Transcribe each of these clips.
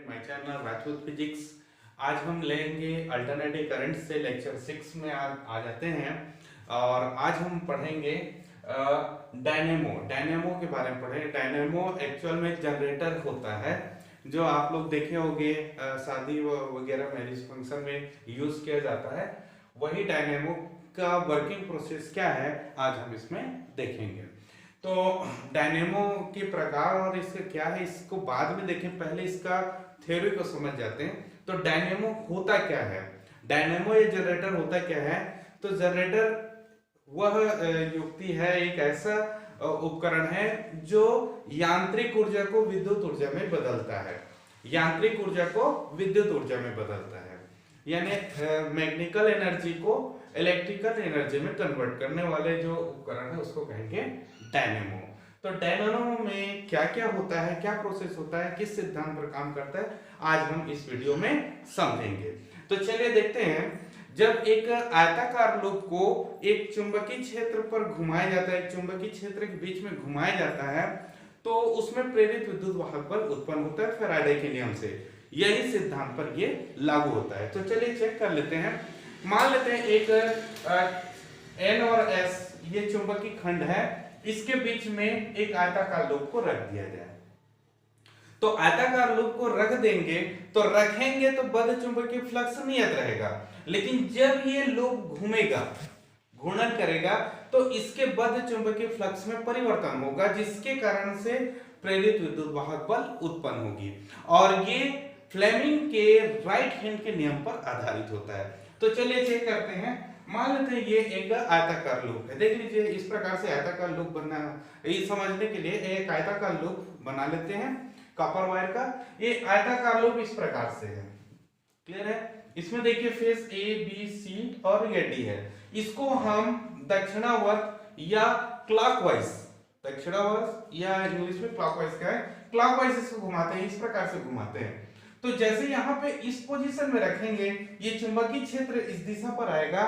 My channel Rajput physics. आज हम लेंगे अल्टरनेटिव करंट से लेक्चर 6 में आ जाते हैं और आज हम पढ़ेंगे डायनेमो। डायनेमो के बारे में पढ़ेंगे। डायनेमो एक्चुअल में जनरेटर होता है जो आप लोग देखे होंगे शादी वगैरह मैरिज फंक्शन में यूज किया जाता है। वही डायनेमो का वर्किंग प्रोसेस क्या है आज हम इसमें देखेंगे। तो डायनेमो के प्रकार और इसका क्या है इसको बाद में देखें, पहले इसका थ्योरी को समझ जाते हैं। तो डायनेमो होता क्या है, डायनेमो ये जनरेटर होता क्या है। तो जनरेटर वह युक्ति है, एक ऐसा उपकरण है जो यांत्रिक ऊर्जा को विद्युत ऊर्जा में बदलता है। यांत्रिक ऊर्जा को विद्युत ऊर्जा में बदलता है, यानी मैकेनिकल एनर्जी को इलेक्ट्रिकल एनर्जी में कन्वर्ट करने वाले जो उपकरण है उसको कहेंगे डायनेमो। तो डायनेमो में क्या क्या होता है, क्या प्रोसेस होता है, किस सिद्धांत पर काम करता है, आज हम इस वीडियो में समझेंगे। तो चलिए देखते हैं। जब एक आयताकार लूप को एक चुंबकीय क्षेत्र पर घुमाया जाता है, एक चुंबकीय क्षेत्र के बीच में घुमाया जाता है, तो उसमें प्रेरित विद्युत वाहक बल उत्पन्न होता है फैराडे के नियम से। यही सिद्धांत पर ये लागू होता है। तो चलिए चेक कर लेते हैं। मान लेते हैं एक N और S ये चुंबकीय खंड है, इसके बीच में एक आयताकार लूप को रख दिया जाए। तो आयताकार लूप को रख देंगे तो रखेंगे तो बद्ध चुंबकीय फ्लक्स नियत रहेगा, लेकिन जब ये लूप घूमेगा, घूर्णन करेगा, तो इसके बद्ध चुंबकीय फ्लक्स में परिवर्तन होगा, जिसके कारण से प्रेरित विद्युत वाहक बल उत्पन्न होगी। और ये फ्लेमिंग के राइट हैंड के नियम पर आधारित होता है। तो चलिए चेक करते हैं। मान लेते हैं ये एक आयताकार लूप है। देख लीजिए इस प्रकार से आयताकार लूप बनना, ये समझने के लिए एक आयताकार लूप बना लेते हैं कॉपर वायर का। ये आयताकार लूप इस प्रकार से है, क्लियर है। इसमें देखिए फेस A B C और ये D है। इसको हम दक्षिणावर्त या क्लॉकवाइज, दक्षिणावर्त या इंग्लिश में क्लॉकवाइज का है, क्लॉकवाइज इसको घुमाते हैं, इस प्रकार से घुमाते हैं। तो जैसे यहाँ पे इस पोजीशन में रखेंगे, ये चुंबकीय क्षेत्र इस दिशा पर आएगा,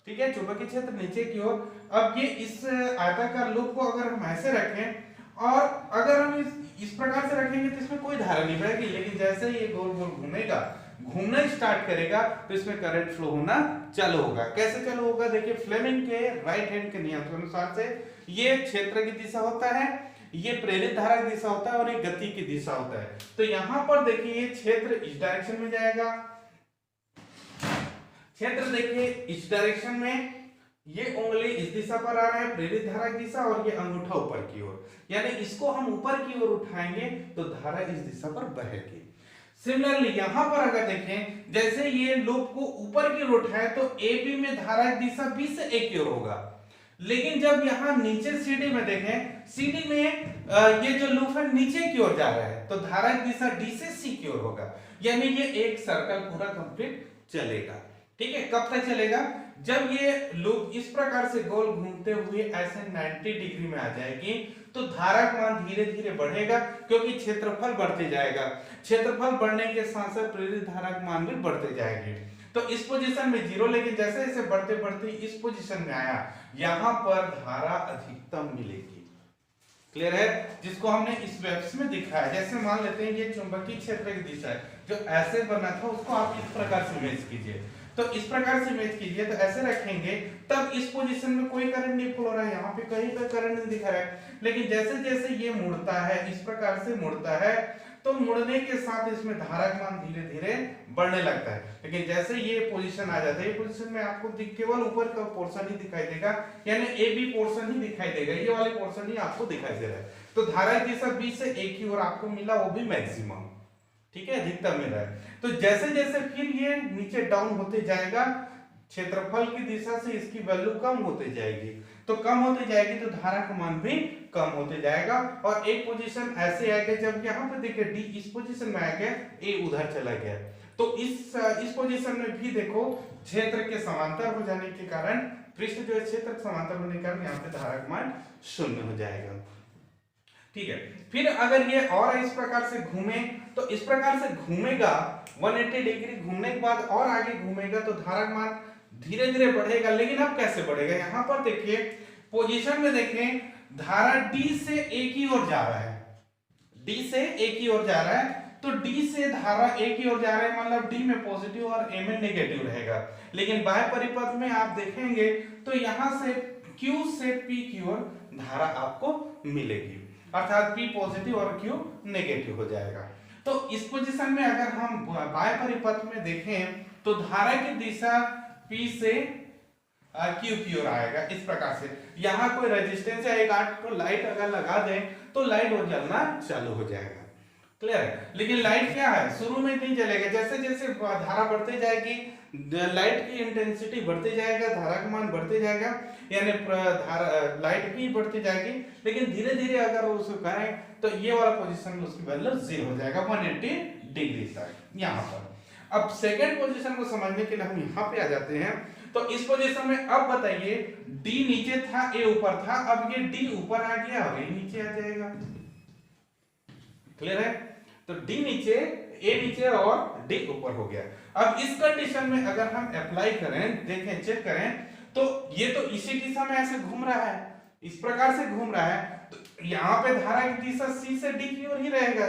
ठीक है, चुंबकीय क्षेत्र नीचे की ओर। अब ये इस आयताकार लूप को अगर हम ऐसे रखें और अगर हम इस प्रकार से रखेंगे तो इसमें कोई धारा नहीं बहेगी, लेकिन जैसे ही ये गोल गोल घूमेगा, घूमना स्टार्ट करेगा, तो इसमें करंट फ्लो होना चालू होगा। कैसे चालू होगा, देखिए फ्लेमिंग के राइट हैंड के नियम के अनुसार से ये क्षेत्र की दिशा होता है, ये प्रेरित धारा की दिशा होता है और ये गति की दिशा होता है। तो यहां पर देखिए ये क्षेत्र इस डायरेक्शन में जाएगा, क्षेत्र देखिए इस डायरेक्शन में, ये उंगली इस दिशा पर आ रहा है प्रेरित धारा की दिशा, और ये अंगूठा ऊपर की ओर, यानी इसको हम ऊपर की ओर उठाएंगे तो धारा इस दिशा पर बहेगी। सिमिलरली यहां पर अगर देखें, जैसे ये लूप को ऊपर की ओर उठाए तो AB में धारा की दिशा B से A की ओर होगा, लेकिन जब यहां नीचे CD में देखें, CD में ये जो लूप है नीचे की ओर जा रहा है, तो धारा की दिशा D से C की ओर होगा, यानी ये एक सर्कल पूरा कंप्लीट चलेगा। ठीक है, कब तक चलेगा, जब ये लूप इस प्रकार से गोल घूमते हुए ऐसे 90 डिग्री में आ जाएगी, तो धारा का मान धीरे धीरे बढ़ेगा, क्योंकि क्षेत्रफल बढ़ते जाएगा। क्षेत्रफल बढ़ने के साथ साथ प्रेरित धारा का मान भी बढ़ते जाएगी। तो इस पोजीशन में 0, लेकिन जैसे जैसे बढ़ते बढ़ते इस पोजीशन में आया, यहां पर धारा अधिकतम मिलेगी। क्लियर है, जिसको हमने इस वेव्स में दिखाया। जैसे मान लेते हैं ये चुंबकीय क्षेत्र की दिशा है, जो ऐसे बना था उसको आप इस प्रकार से इमेज कीजिए। तो इस प्रकार से इमेज कीजिए, तो ऐसे रखेंगे, तब इस पोजीशन में कोई करंट नहीं फ्लो हो रहा है, यहाँ पे कहीं पे करंट नहीं दिखा रहा है। लेकिन जैसे जैसे ये मुड़ता है, इस प्रकार से मुड़ता है, तो मुड़ने के साथ इसमें धारा का मान धीरे धीरे बढ़ने लगता है। लेकिन जैसे ये पोजीशन आ जाता है, ये पोजीशन में आपको केवल ऊपर का पोर्शन ही दिखाई देगा, यानी AB पोर्शन ही दिखाई देगा, ये वाले पोर्शन ही आपको दिखाई दे रहा है। तो धारा की दिशा B से A की ओर आपको मिला, वो भी मैक्सिमम, ठीक है, अधिकतम मिल रहा है। तो जैसे जैसे फिर ये नीचे डाउन होते जाएगा, क्षेत्रफल की दिशा से इसकी वैल्यू कम होते जाएगी, तो कम होते जाएगी तो धारा का मान भी कम होते जाएगा। और एक पोजीशन ऐसे आएगा, जब यहाँ पे देखिए D इस पोजीशन में आ गया, A उधर चला गया, तो इस पोजीशन में भी देखो क्षेत्र के समांतर हो जाने के कारण, पृष्ठ जो है क्षेत्र के समांतर होने के कारण यहाँ पे धारा का मान 0 हो जाएगा। ठीक है, फिर अगर ये और इस प्रकार से घूमे, तो इस प्रकार से घूमेगा 180 डिग्री घूमने के बाद और आगे घूमेगा, तो धारा का मान धीरे धीरे बढ़ेगा। लेकिन अब कैसे बढ़ेगा, यहां पर देखिए पोजीशन में देखें, धारा D से A की ओर जा रहा है, D से A की ओर जा रहा है, तो डी से धारा ए की ओर जा रहा है, मतलब डी में पॉजिटिव और ए में नेगेटिव रहेगा। लेकिन बाह्य परिपथ में आप देखेंगे तो यहां से क्यू से पी की ओर धारा आपको मिलेगी, अर्थात पी पॉजिटिव और क्यू नेगेटिव हो जाएगा। तो इस पोजीशन में अगर हम बाह्य परिपथ में देखें तो धारा की दिशा पी से क्यू की ओर आएगा इस प्रकार से। यहाँ कोई रेजिस्टेंस या एक 8 तो लाइट अगर लगा दें तो लाइट वो जलना चालू हो जाएगा, क्लियर है। लेकिन लाइट क्या है, शुरू में नहीं जलेगा, जैसे जैसे धारा बढ़ती जाएगी लाइट की इंटेंसिटी बढ़ती जाएगा, धारा का मान बढ़ते जाएगा, यानी धारा लाइट भी बढ़ती जाएगी। लेकिन धीरे धीरे अगर उसको करें तो ये वाला पोजीशन में उसकी वैल्यू 0 हो जाएगा 180 डिग्री तक यहाँ पर। अब सेकंड पोजीशन को समझने के लिए हम यहाँ पे आ जाते हैं। तो इस पोजीशन में अब बताइए डी नीचे था ए ऊपर था, अब ये डी ऊपर आ गया और ए नीचे आ जाएगा, क्लियर है। तो डी नीचे ए नीचे और डी ऊपर हो गया। अब इस कंडीशन में अगर हम अप्लाई करें, देखें चेक करें तो ये तो इसी दिशा में ऐसे घूम रहा है, इस प्रकार से घूम रहा है, तो यहाँ पे धारा की दिशा सी से डी की ओर ही रहेगा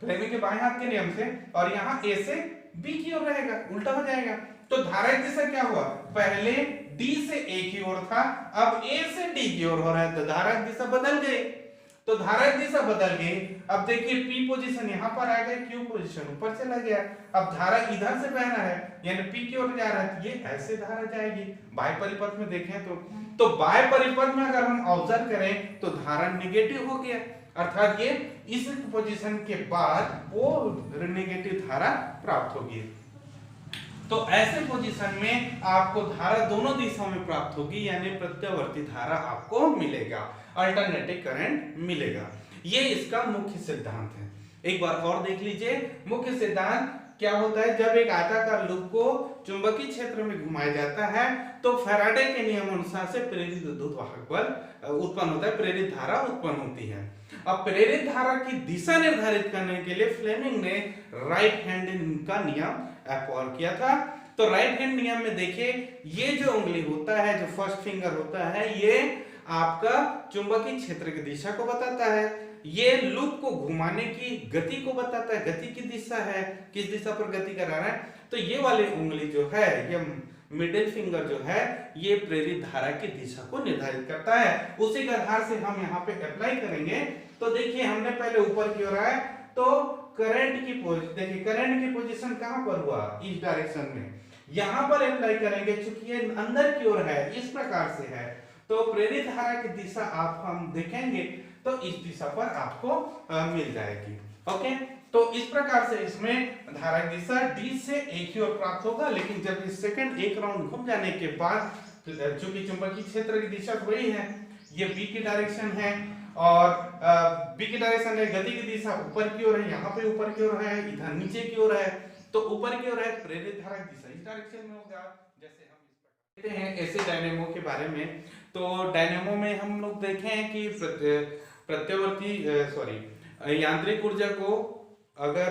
फ्लेमिंग के बाएं हाथ के नियम से, और यहाँ ए से बी की ओर रहेगा, उल्टा हो जाएगा। तो धारा की दिशा क्या हुआ, पहले डी से ए की ओर था, अब ए से डी की ओर हो रहा है, तो धारा की दिशा बदल गई। तो धारा की दिशा बदल गई। अब देखिए पी पोजीशन यहाँ पर आ गई, क्यू पोजीशन ऊपर चला गया। अब धारा इधर से बहना है यानी पी की ओर जा रहा है, ये ऐसे धारा जाएगी। बाह्य परिपथ में देखें तो बाह्य परिपथ में अगर हम ऑब्जर्व करें तो धारा नेगेटिव हो गया, अर्थात ये इस पोजीशन के बाद वो नेगेटिव धारा प्राप्त होगी। तो ऐसे पोजीशन में आपको धारा दोनों दिशाओं में प्राप्त होगी, यानी प्रत्यावर्ती धारा आपको मिलेगा, अल्टरनेटिंग करंट मिलेगा। ये इसका मुख्य सिद्धांत है। एक बार और देख लीजिए, मुख्य सिद्धांत क्या होता है, जब एक आयताकार लूप को चुंबकीय क्षेत्र में घुमाया जाता है तो फैराडे के नियम अनुसार से प्रेरित विद्युत वाहक बल उत्पन्न होता है, प्रेरित धारा उत्पन्न होती है। अब प्रेरित धारा की दिशा निर्धारित करने के लिए फ्लेमिंग ने राइट हैंड का नियम अप्लाई किया था। तो राइट हैंड नियम में देखिए ये जो उंगली होता है, जो फर्स्ट फिंगर होता है, ये आपका चुंबकीय क्षेत्र की दिशा को बताता है, ये लूप को घुमाने की गति को बताता है, गति की दिशा है, किस दिशा पर गति करा रहा है। तो ये वाली उंगली जो है, ये मिडिल फिंगर जो है, ये प्रेरित धारा की दिशा को निर्धारित करता है। उसी के आधार से हम यहाँ पे अप्लाई करेंगे। तो देखिए हमने पहले ऊपर की ओर आए तो करंट की पोजीशन, देखिए करंट की पोजीशन कहां पर हुआ, इस डायरेक्शन में, यहां पर अप्लाई करेंगे, चूंकि ये अंदर की ओर है, इस प्रकार से है, तो प्रेरित धारा की दिशा आप हम देखेंगे तो इस दिशा पर आपको मिल जाएगी। ओके, तो इस प्रकार से इसमें धारा की दिशा डी से ए की ओर प्राप्त होगा। लेकिन जब इस सेकंड एक राउंड घूम जाने के बाद, चूंकि चुंबकीय क्षेत्र की दिशा वही है, ये बी की डायरेक्शन है और बी की डायरेक्शन है, गति की दिशा ऊपर की ओर है, यहाँ पे ऊपर की ओर है, इधर नीचे की ओर है, तो ऊपर की ओर है, प्रेरित धारा की दिशा इस डायरेक्शन में होगा। जैसे हम देखते हैं ऐसे डायनेमो के बारे में, तो डायनेमो में हम लोग देखे हैं कि यांत्रिक ऊर्जा को अगर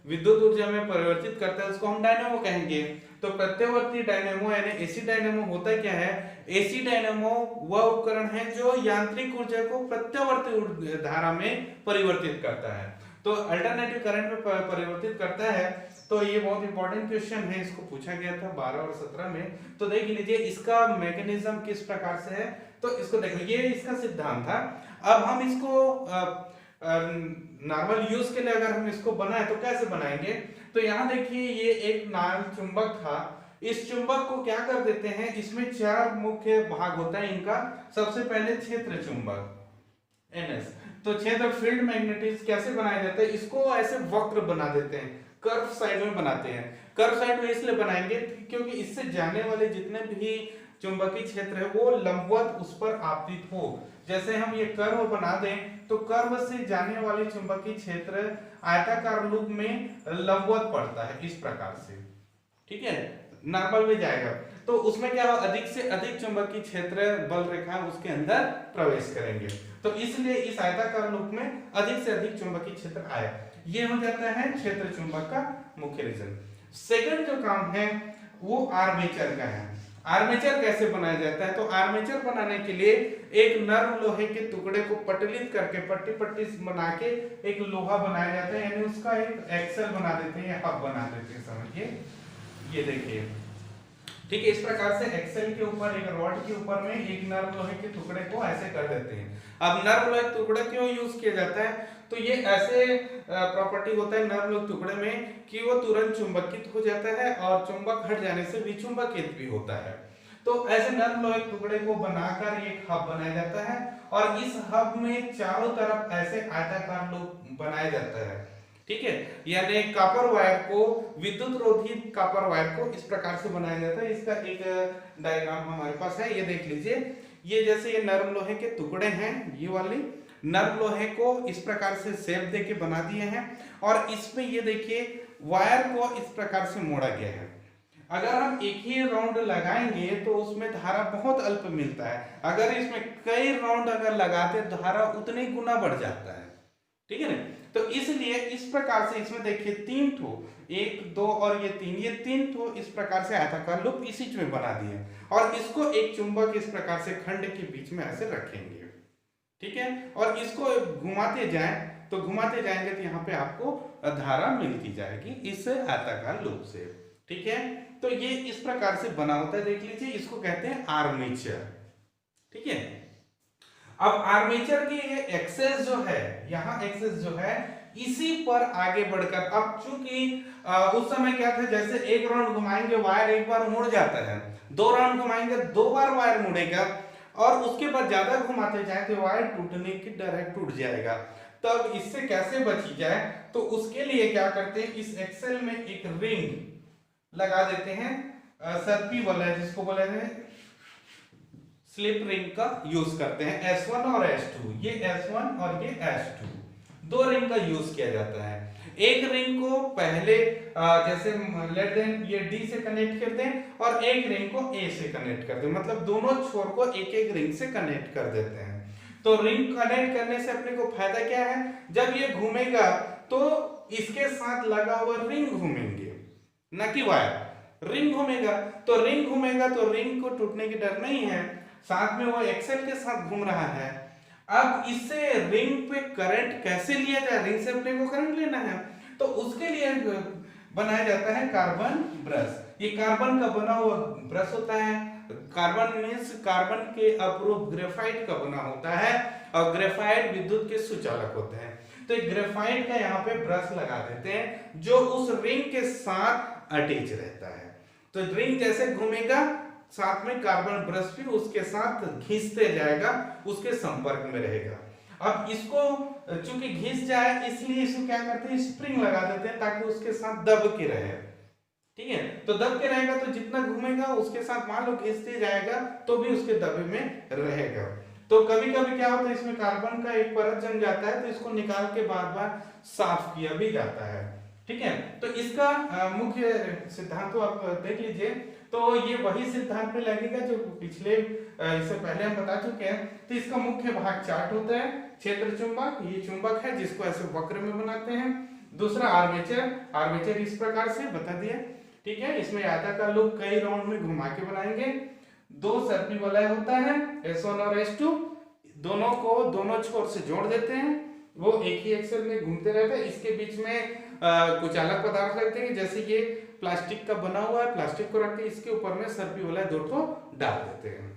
विद्युत ऊर्जा में परिवर्तित करता है उसको हम डायनेमो कहेंगे। तो प्रत्यावर्ती डायनेमो यानी एसी डायनेमो होता क्या है, एसी डायनेमो वह उपकरण है जो यांत्रिक ऊर्जा को प्रत्यावर्ती धारा में परिवर्तित करता है, तो अल्टरनेटिव करंट में परिवर्तित करता है। तो ये बहुत इंपॉर्टेंट क्वेश्चन है, इसको पूछा गया था 12 और 17 में। तो देख लीजिए इसका मैकेनिज्म किस प्रकार से है, तो इसको देख लीजिए, ये इसका सिद्धांत था। अब हम इसको नॉर्मल यूज के लिए अगर हम इसको बनाए तो कैसे बनाएंगे, तो यहाँ देखिए ये एक नाल चुंबक था, इस चुंबक को क्या कर देते हैं, इसमें 4 मुख्य भाग होता है इनका। सबसे पहले क्षेत्र चुंबक NS, तो क्षेत्र फील्ड मैग्नेटिज्म कैसे बनाया जाता है, इसको ऐसे वक्र बना देते हैं, कर्व साइड में बनाते हैं। कर्व साइड में इसलिए बनाएंगे क्योंकि इससे जाने वाले जितने भी चुंबकीय क्षेत्र है वो लंबवत उस पर आपतित हो। जैसे हम ये कर्व बना दें तो कर्व से जाने वाले चुंबकीय क्षेत्र आयताकार लूप में लंबवत पड़ता है इस प्रकार से, ठीक है, नॉर्मल में जाएगा तो उसमें क्या होगा, अधिक से अधिक चुंबकीय क्षेत्र बल रेखा उसके अंदर प्रवेश करेंगे, तो इसलिए इस आयताकार लूप में अधिक से अधिक चुंबकीय क्षेत्र आए। ये हो जाता है क्षेत्र चुंबक का मुख्य रीजन। सेकंड जो काम है वो आर्मेचर का है। आर्मेचर कैसे बनाया जाता है? तो आर्मेचर बनाने के लिए एक नर्म लोहे के टुकड़े को पटलित करके पट्टी पट्टी बना के एक लोहा बनाया जाता है, यानी उसका एक एक्सेल बना देते हैं, हब बना देते हैं, समझिए। ये देखिए, ठीक है, इस प्रकार से एक्सेल के ऊपर एक रॉड के ऊपर में एक नर्म लोहे के टुकड़े को ऐसे कर देते हैं। अब नर्म लोहे के टुकड़े क्यों यूज किया जाता है? तो ये ऐसे प्रॉपर्टी होता है नर्म लोहे टुकड़े में कि वो तुरंत चुंबकित हो जाता है और चुंबक हट जाने से विचुंबकित भी होता है। तो ऐसे नर्म लोहे के टुकड़े को बनाकर एक हब बनाया जाता है और इस हब में चारों तरफ ऐसे आयताकार लूप बनाया जाता है, ठीक है। यानी कॉपर वायर को, विद्युत रोधी कॉपर वायर को इस प्रकार से बनाया जाता है। इसका एक डायग्राम हमारे पास है, ये देख लीजिए। ये जैसे ये नरम लोहे के टुकड़े हैं, ये वाली नरम लोहे को इस प्रकार से शेप देके बना दिए हैं और इसमें ये देखिए वायर को इस प्रकार से मोड़ा गया है। अगर हम एक ही राउंड लगाएंगे तो उसमें धारा बहुत अल्प मिलता है, अगर इसमें कई राउंड अगर लगाते धारा उतने गुना बढ़ जाता है, ठीक है ना। तो इसलिए इस प्रकार से इसमें देखिए 3 ठो, 1 2 और ये 3 ठो इस प्रकार से आयताकार लूप इसी में बना दिए और इसको एक चुंबक इस प्रकार से खंड के बीच में ऐसे रखेंगे, ठीक है। और इसको घुमाते जाएं तो घुमाते जाएंगे तो यहाँ पे आपको धारा मिलती जाएगी इस आयताकार लूप से, ठीक है। तो ये इस प्रकार से बना होता है, देख लीजिए, इसको कहते हैं आर्मेचर, ठीक है। अब आर्मेचर की ये एक्सेस जो है, यहाँ एक्सेस जो है इसी पर आगे बढ़कर, अब चूंकि उस समय क्या था, जैसे एक राउंड घुमाएंगे वायर एक बार मुड़ जाता है, 2 राउंड घुमाएंगे 2 बार वायर मुड़ेगा और उसके बाद ज्यादा घुमाते जाए तो वायर टूटने की डायरेक्ट टूट जाएगा। तब इससे कैसे बची जाए, तो उसके लिए क्या करते हैं, इस एक्सेल में एक रिंग लगा देते हैं, सर्पी वाला जिसको बोले हैं स्लिप रिंग का यूज करते हैं, S1 और S2, ये S1 और ये S2, 2 रिंग का यूज किया जाता है। एक रिंग को पहले जैसे लेट देन ये D से कनेक्ट कर दें और एक रिंग को A से कनेक्ट कर दें, मतलब दोनों छोर को एक एक रिंग से कनेक्ट कर देते हैं। तो रिंग कनेक्ट करने से अपने को फायदा क्या है, जब ये घूमेगा तो इसके साथ लगा हुआ रिंग घूमेंगे, न कि वायर। रिंग घूमेगा तो रिंग को टूटने की डर नहीं है, साथ में वो एक्सेल के साथ घूम रहा है। अब इससे रिंग पे करंट कैसे लिया जाए, रिंग से अपने को करंट लेना है, तो उसके लिए बनाया जाता है कार्बन ब्रश। ये कार्बन का बना हुआ ब्रश होता है, कार्बन मींस कार्बन के अप्रूव ग्रेफाइट का बना होता है और ग्रेफाइट विद्युत के सुचालक होते हैं। तो ग्रेफाइट का यहाँ पे ब्रश लगा देते हैं जो उस रिंग के साथ अटैच रहता है। तो रिंग जैसे घूमेगा साथ में कार्बन ब्रश भी उसके साथ घिसते जाएगा, उसके संपर्क में रहेगा। अब इसको चूंकि घिस जाए इसलिए इसको क्या करते हैं, स्प्रिंग लगा देते हैं ताकि उसके साथ दब के रहे, ठीक है। तो दब के रहेगा तो जितना घूमेगा उसके साथ मान लो घिसते जाएगा तो भी उसके दबे में रहेगा। तो कभी कभी क्या होता है, इसमें कार्बन का एक परत जम जाता है तो इसको निकाल के बार बार साफ किया भी जाता है, ठीक है। तो इसका मुख्य सिद्धांत तो आप देख लीजिए, तो ये वही सिद्धांत पे लगेगा जो पिछले इससे पहले हम बता चुके हैं। तो इसका मुख्य भाग चार्ट होता है, क्षेत्र चुंबक, ये चुंबक है जिसको ऐसे वक्र में बनाते हैं। दूसरा आर्मेचर इस प्रकार से बता दिया, ठीक है। इसमें आयताकार लूप कई राउंड में घुमा के बनाएंगे। 2 सर्पी वलय होता है, S1 और S2, दोनों को दोनों छोर से जोड़ देते हैं, वो एक ही एक्सेल में घूमते रहते हैं। इसके बीच में कुछ अलग पदार्थ रखते हैं, जैसे ये प्लास्टिक का बना हुआ है, प्लास्टिक को रख के इसके ऊपर में सर्पी वलय 2 ठो डाल देते हैं।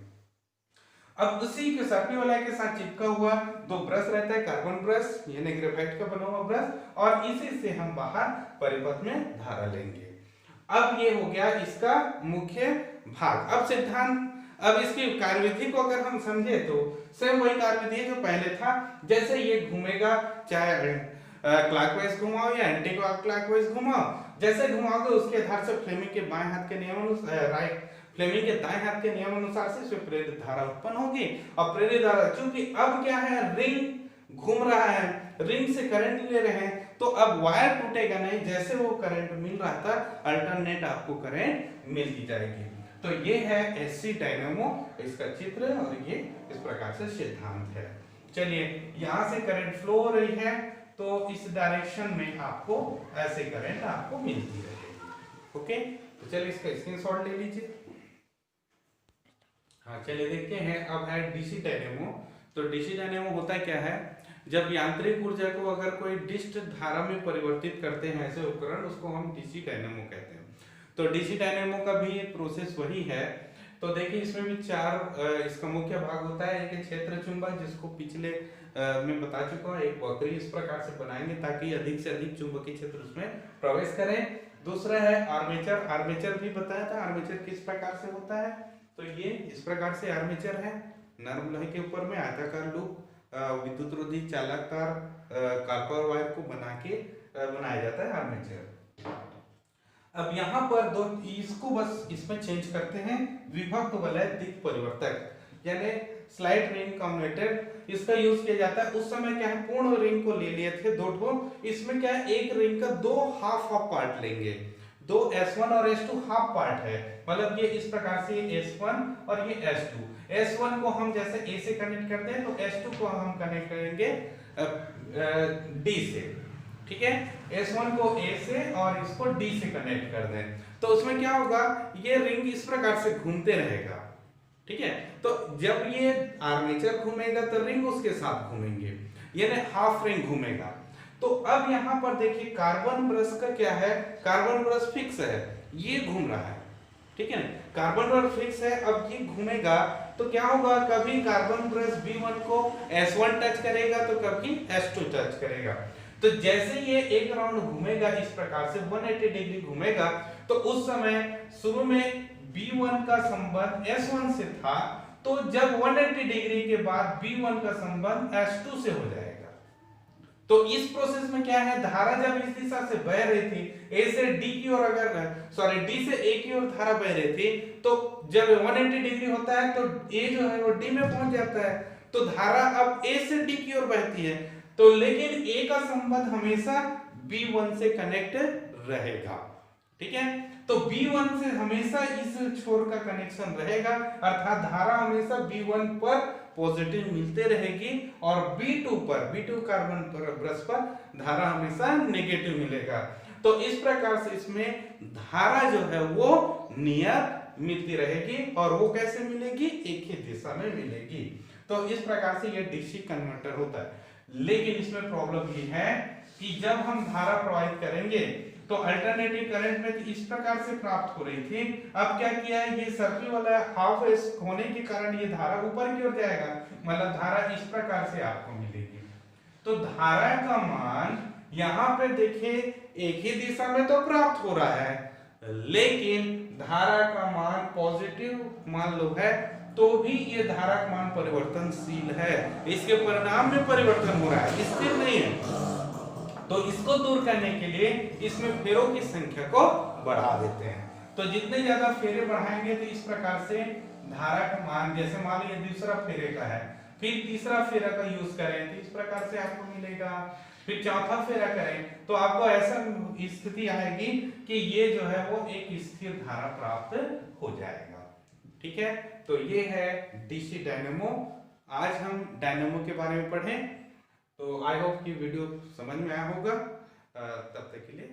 अब उसी के सर्पी वलय के साथ चिपका हुआ 2 ब्रश रहता है, कार्बन ब्रश यानी ग्रेफाइट का बना हुआ ब्रश, और इसी से हम बाहर परिपथ में धारा लेंगे। अब ये हो गया इसका मुख्य भाग। अब सिद्धांत, अब इसकी कार्यविधि को अगर हम समझे तो सेम वही कार्यविधि जो पहले था, जैसे ये घूमेगा, चाहे क्लॉकवाइज घुमाओ या एंटी क्लॉकवाइज घुमाओ, जैसे घुमाओगे उसके आधार से फ्लेमिंग के बाएं हाथ के नियम अनुसार, फ्लेमिंग के दाएं हाथ के नियम अनुसार से इसमें प्रेरित धारा उत्पन्न होगी। और प्रेरित धारा चूंकि अब क्या है, रिंग घूम रहा है, रिंग से करंट ले रहे हैं, तो अब वायर टूटेगा नहीं, जैसे वो करंट मिल रहा था अल्टरनेट आपको करंट मिलती जाएगी। तो ये है एसी डायनेमो, इसका चित्र और ये इस प्रकार से सिद्धांत है। चलिए, यहाँ से करंट फ्लो हो रही है तो इस डायरेक्शन में आपको ऐसे करंट आपको मिलती रहेगी। ओके, तो चलिए इसका स्क्रीनशॉट ले लीजिए। हाँ चलिए देखते हैं। अब है डीसी डायनेमो। तो डीसी डायनेमो होता क्या है, जब यांत्रिक ऊर्जा को अगर कोई डिस्ट धारा में परिवर्तित करते हैं ऐसे उपकरण, उसको हम डीसी डायनेमो कहते हैं। तो डीसी डायनेमो का भी प्रोसेस वही है। तो देखिए इसमें भी चार इसका मुख्य भाग होता है। एक क्षेत्र चुंबक, जिसको पिछले मैं बता चुका हूँ, एक वक्री इस प्रकार से बनाएंगे ताकि अधिक से अधिक चुंबकीय क्षेत्र उसमें प्रवेश करें। दूसरा है आर्मेचर। आर्मेचर भी बताया था, आर्मेचर किस प्रकार से होता है। तो ये इस प्रकार से आर्मेचर है, नरम लोहे के ऊपर में आयताकार लूप विद्युत रोधी चालक तार कॉपर वायर को बनाया जाता है आर्मेचर। अब यहाँ पर दो, इसको बस इसमें चेंज करते हैं, विभक्त वलय दिक् परिवर्तक यानी स्लाइड रिंग कम्यूटेटर, इसका यूज किया जाता है। उस समय क्या है, पूर्ण रिंग को ले लिए थे दो ठो, इसमें क्या है एक रिंग का दो हाफ पार्ट लेंगे, दो S1 और S2 हाफ पार्ट है, मतलब ये इस प्रकार से ये S1 और ये S2। S1 को हम जैसे A से कनेक्ट करते हैं तो S2 को हम कनेक्ट करेंगे D से, ठीक है। S1 को A से और इसको D से कनेक्ट कर दें तो उसमें क्या होगा, ये रिंग इस प्रकार से घूमते रहेगा, ठीक है। तो जब ये आर्मेचर घूमेगा तो रिंग उसके साथ घूमेंगे, यानी हाफ रिंग घूमेगा। तो अब यहाँ पर देखिए कार्बन ब्रश का क्या है, कार्बन ब्रश फिक्स है, ये घूम रहा है, ठीक है। कार्बन ब्रश फिक्स है, अब ये घूमेगा तो क्या होगा, कभी कार्बन ब्रश B1 को S1 टच करेगा तो कभी S2 टच करेगा। तो जैसे ये एक राउंड घूमेगा इस प्रकार से 180 डिग्री घूमेगा, तो उस समय शुरू में B1 का संबंध S1 से था, तो जब 180 डिग्री के बाद B1 का संबंध S2 से हो जाएगा। तो इस प्रोसेस में क्या है, धारा जब इस दिशा से बह रही थी, A से D की ओर, D से A की ओर धारा बह रही थी, तो जब 180 डिग्री होता है तो A जो है वो D में पहुंच जाता है, तो धारा अब A से D की ओर बहती है। तो लेकिन A का संबंध हमेशा B1 से कनेक्ट रहेगा, ठीक है। तो B1 से हमेशा इस छोर का कनेक्शन रहेगा, अर्थात धारा हमेशा B1 पर पॉजिटिव मिलते रहेगी और B2 कार्बन पर ब्रश पर धारा हमेशा नेगेटिव मिलेगा। तो इस प्रकार से इसमें धारा जो है वो नियत मिलती रहेगी, और वो कैसे मिलेगी, एक ही दिशा में मिलेगी। तो इस प्रकार से ये डीसी कन्वर्टर होता है। लेकिन इसमें प्रॉब्लम ये है कि जब हम धारा प्रवाहित करेंगे तो अल्टरनेटिव करंट में तो इस प्रकार से प्राप्त हो रही थी, अब क्या किया है, ये सर्किल वाला हाफ एस होने के कारण ये धारा ऊपर की ओर जाएगा, मतलब धारा इस प्रकार से आपको मिलेगी। तो धारा का मान यहाँ पे देखिए एक ही दिशा में तो प्राप्त हो रहा है, लेकिन धारा का मान पॉजिटिव मान लो है तो भी ये धारा का मान परिवर्तनशील है, इसके परिणाम में परिवर्तन हो रहा है, स्थिर नहीं है। तो इसको दूर करने के लिए इसमें फेरों की संख्या को बढ़ा देते हैं। तो जितने ज्यादा फेरे बढ़ाएंगे तो इस प्रकार से धारा का मान, जैसे मान लीजिए दूसरा फेरे का है, फिर तीसरा फेरा का यूज करें तो इस प्रकार से आपको मिलेगा, फिर चौथा फेरा करें तो आपको ऐसा स्थिति आएगी कि ये जो है वो एक स्थिर धारा प्राप्त हो जाएगा, ठीक है। तो ये है डीसी डायनेमो। आज हम डायनेमो के बारे में पढ़ें। तो आई होप कि वीडियो समझ में आया होगा। तब तक के लिए